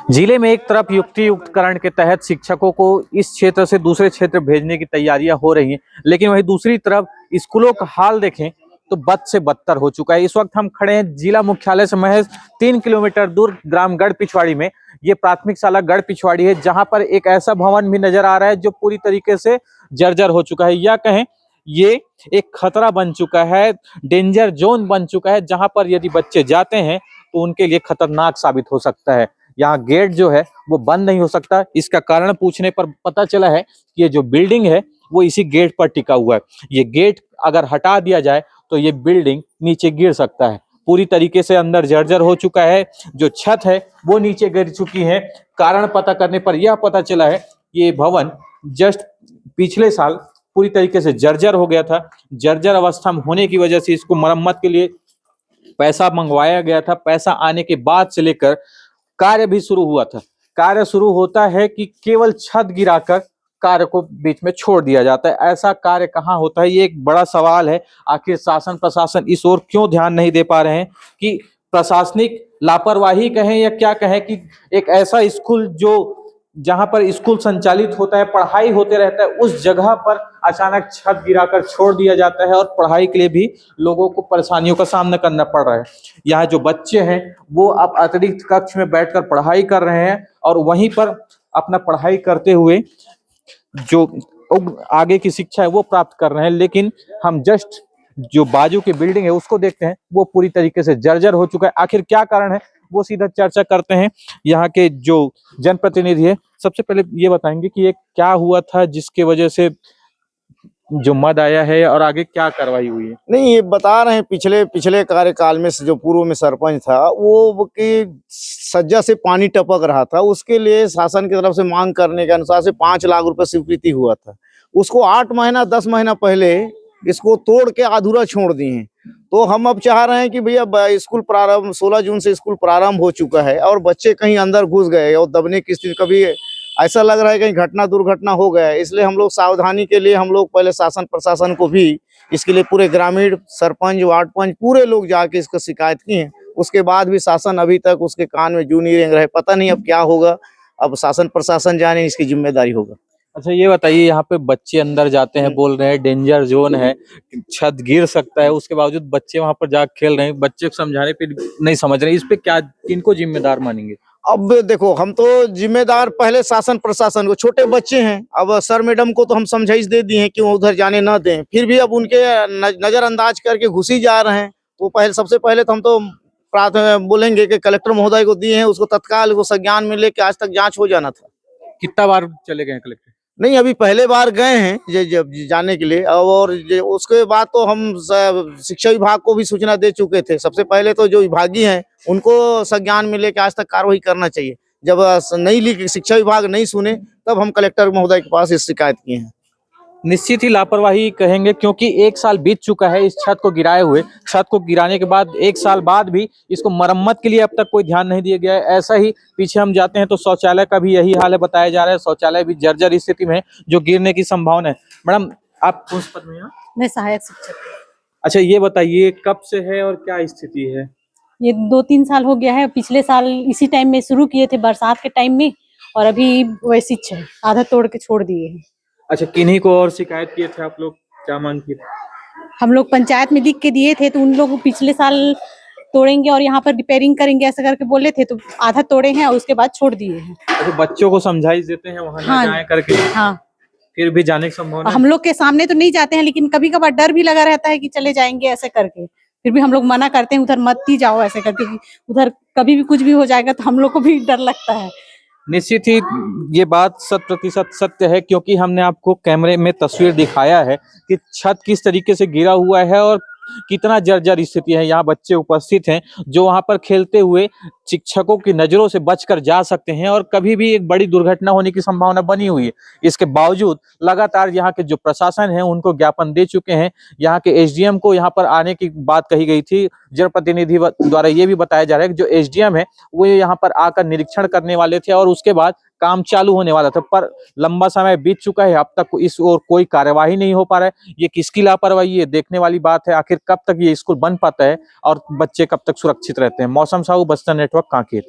जिले में एक तरफ युक्तियुक्तकरण के तहत शिक्षकों को इस क्षेत्र से दूसरे क्षेत्र भेजने की तैयारियां हो रही हैं, लेकिन वहीं दूसरी तरफ स्कूलों का हाल देखें तो बद से बदतर हो चुका है। इस वक्त हम खड़े हैं जिला मुख्यालय से महज 3 किलोमीटर दूर ग्राम गढ़ पिछवाड़ी में। ये प्राथमिक शाला गढ़ पिछवाड़ी है, जहां पर एक ऐसा भवन भी नजर आ रहा है जो पूरी तरीके से जर्जर हो चुका है, या कहें ये एक खतरा बन चुका है, डेंजर जोन बन चुका है, जहां पर यदि बच्चे जाते हैं तो उनके लिए खतरनाक साबित हो सकता है। यहाँ गेट जो है वो बंद नहीं हो सकता। इसका कारण पूछने पर पता चला है कि ये जो बिल्डिंग है वो इसी गेट पर टिका हुआ है। ये गेट अगर हटा दिया जाए तो ये बिल्डिंग नीचे गिर सकता है। पूरी तरीके से अंदर जर्जर हो चुका है, जो छत है वो नीचे गिर चुकी है। कारण पता करने पर यह पता चला है कि ये भवन जस्ट पिछले साल पूरी तरीके से जर्जर हो गया था। जर्जर अवस्था में होने की वजह से इसको मरम्मत के लिए पैसा मंगवाया गया था। पैसा आने के बाद से लेकर कार्य भी शुरू हुआ था। कार्य शुरू होता है कि केवल छत गिराकर कार्य को बीच में छोड़ दिया जाता है। ऐसा कार्य कहाँ होता है, ये एक बड़ा सवाल है। आखिर शासन प्रशासन इस ओर क्यों ध्यान नहीं दे पा रहे हैं? कि प्रशासनिक लापरवाही कहें या क्या कहें, कि एक ऐसा स्कूल जो जहां पर स्कूल संचालित होता है, पढ़ाई होते रहता है, उस जगह पर अचानक छत गिराकर छोड़ दिया जाता है और पढ़ाई के लिए भी लोगों को परेशानियों का सामना करना पड़ रहा है। यहाँ जो बच्चे हैं वो अब अतिरिक्त कक्ष में बैठकर पढ़ाई कर रहे हैं और वहीं पर अपना पढ़ाई करते हुए जो आगे की शिक्षा है वो प्राप्त कर रहे हैं। लेकिन हम जस्ट जो बाजू की बिल्डिंग है उसको देखते हैं, वो पूरी तरीके से जर्जर हो चुका है। आखिर क्या कारण है वो सीधा चर्चा करते हैं। यहाँ के जो जनप्रतिनिधि है सबसे पहले ये बताएंगे कि ये क्या हुआ था जिसके वजह से जो मद आया है और आगे क्या कार्रवाई हुई है। नहीं, ये बता रहे हैं पिछले पिछले कार्यकाल में जो पूर्व में सरपंच था वो कि सज्जा से पानी टपक रहा था, उसके लिए शासन की तरफ से मांग करने के अनुसार से 5 लाख रुपए स्वीकृति हुआ था। उसको 8 महीना 10 महीना पहले इसको तोड़ के अधूरा छोड़ दिए हैं। तो हम अब चाह रहे हैं कि भैया स्कूल प्रारंभ 16 जून से स्कूल प्रारंभ हो चुका है और बच्चे कहीं अंदर घुस गए और दबने की स्थिति, कभी ऐसा लग रहा है कहीं घटना दुर्घटना हो गया है। इसलिए हम लोग सावधानी के लिए हम लोग पहले शासन प्रशासन को भी इसके लिए पूरे ग्रामीण सरपंच वार्ड पंच पूरे लोग जाके इसको शिकायत की हैं। उसके बाद भी शासन अभी तक उसके कान में जू नहीं रेंग रहे। पता नहीं अब क्या होगा, अब शासन प्रशासन जाने, इसकी जिम्मेदारी होगा। अच्छा ये बताइए, यहाँ पे बच्चे अंदर जाते हैं, बोल रहे हैं डेंजर जोन है, छत गिर सकता है, उसके बावजूद बच्चे वहां पर जाकर खेल रहे हैं। बच्चे को समझाने पे नहीं समझ रहे, इस पे क्या किनको जिम्मेदार मानेंगे? अब देखो, हम तो जिम्मेदार पहले शासन प्रशासन को, छोटे बच्चे हैं। अब सर मैडम को तो हम समझाइश दे दिए हैं कि वो उधर जाने ना दें, फिर भी अब उनके नजरअंदाज करके घुसी जा रहे हैं। तो पहले सबसे पहले तो हम तो बोलेंगे कि कलेक्टर महोदय को दिए हैं, उसको तत्काल वो संज्ञान में लेके आज तक जांच हो जाना था। कितना बार चले गए कलेक्टर? नहीं, अभी पहले बार गए हैं जब जाने के लिए, और उसके बाद तो हम शिक्षा विभाग को भी सूचना दे चुके थे। सबसे पहले तो जो विभागी हैं उनको संज्ञान में लेकर आज तक कार्रवाई करना चाहिए। जब नहीं ली, शिक्षा विभाग नहीं सुने, तब हम कलेक्टर महोदय के पास इस शिकायत किए हैं। निश्चित ही लापरवाही कहेंगे, क्योंकि 1 साल बीत चुका है इस छत को गिराए हुए। छत को गिराने के बाद 1 साल बाद भी इसको मरम्मत के लिए अब तक कोई ध्यान नहीं दिया गया है। ऐसा ही पीछे हम जाते हैं तो शौचालय का भी यही हाल है, बताया जा रहा है। शौचालय भी जर्जर स्थिति में है, जो गिरने की संभावना है। मैडम, आप कौन से पद में हैं? मैं सहायक शिक्षक। अच्छा ये बताइए, कब से है और क्या स्थिति है? ये 2-3 साल हो गया है। पिछले साल इसी टाइम में शुरू किए थे, बरसात के टाइम में, और अभी वैसी है, आधा तोड़ के छोड़ दिए हैं। अच्छा, किन्हीं को और शिकायत किए थे आप लोग, क्या मांग की? हम लोग पंचायत में लिख के दिए थे, तो उन लोग पिछले साल तोड़ेंगे और यहाँ पर रिपेयरिंग करेंगे ऐसा करके बोले थे, तो आधा तोड़े हैं और उसके बाद छोड़ दिए हैं। अच्छा, बच्चों को समझाइश देते हैं वहां ना जाए करके? हाँ, फिर भी जाने की संभावना? हम लोग के सामने तो नहीं जाते हैं, लेकिन कभी कभार डर भी लगा रहता है कि चले जाएंगे ऐसे करके। फिर भी हम लोग मना करते हैं, उधर मत ही जाओ ऐसे करके, उधर कभी भी कुछ भी हो जाएगा तो हम लोग को भी डर लगता है। निश्चित ही ये बात 100% सत्य है, क्योंकि हमने आपको कैमरे में तस्वीर दिखाया है कि छत किस तरीके से गिरा हुआ है और कितना जर्जर स्थिति है। यहाँ बच्चे उपस्थित हैं जो वहां पर खेलते हुए शिक्षकों की नजरों से बचकर जा सकते हैं, और कभी भी एक बड़ी दुर्घटना होने की संभावना बनी हुई है। इसके बावजूद लगातार यहाँ के जो प्रशासन है उनको ज्ञापन दे चुके हैं। यहाँ के एसडीएम को यहाँ पर आने की बात कही गई थी। जनप्रतिनिधि द्वारा ये भी बताया जा रहा है कि जो एसडीएम है वो यहाँ पर आकर निरीक्षण करने वाले थे और उसके बाद काम चालू होने वाला था, पर लंबा समय बीत चुका है, अब तक इस ओर कोई कार्यवाही नहीं हो पा रहा है। ये किसकी लापरवाही है, देखने वाली बात है। आखिर कब तक ये स्कूल बन पाता है और बच्चे कब तक सुरक्षित रहते हैं? मौसम साहू, बस्तर नेटवर्क, कांकेर।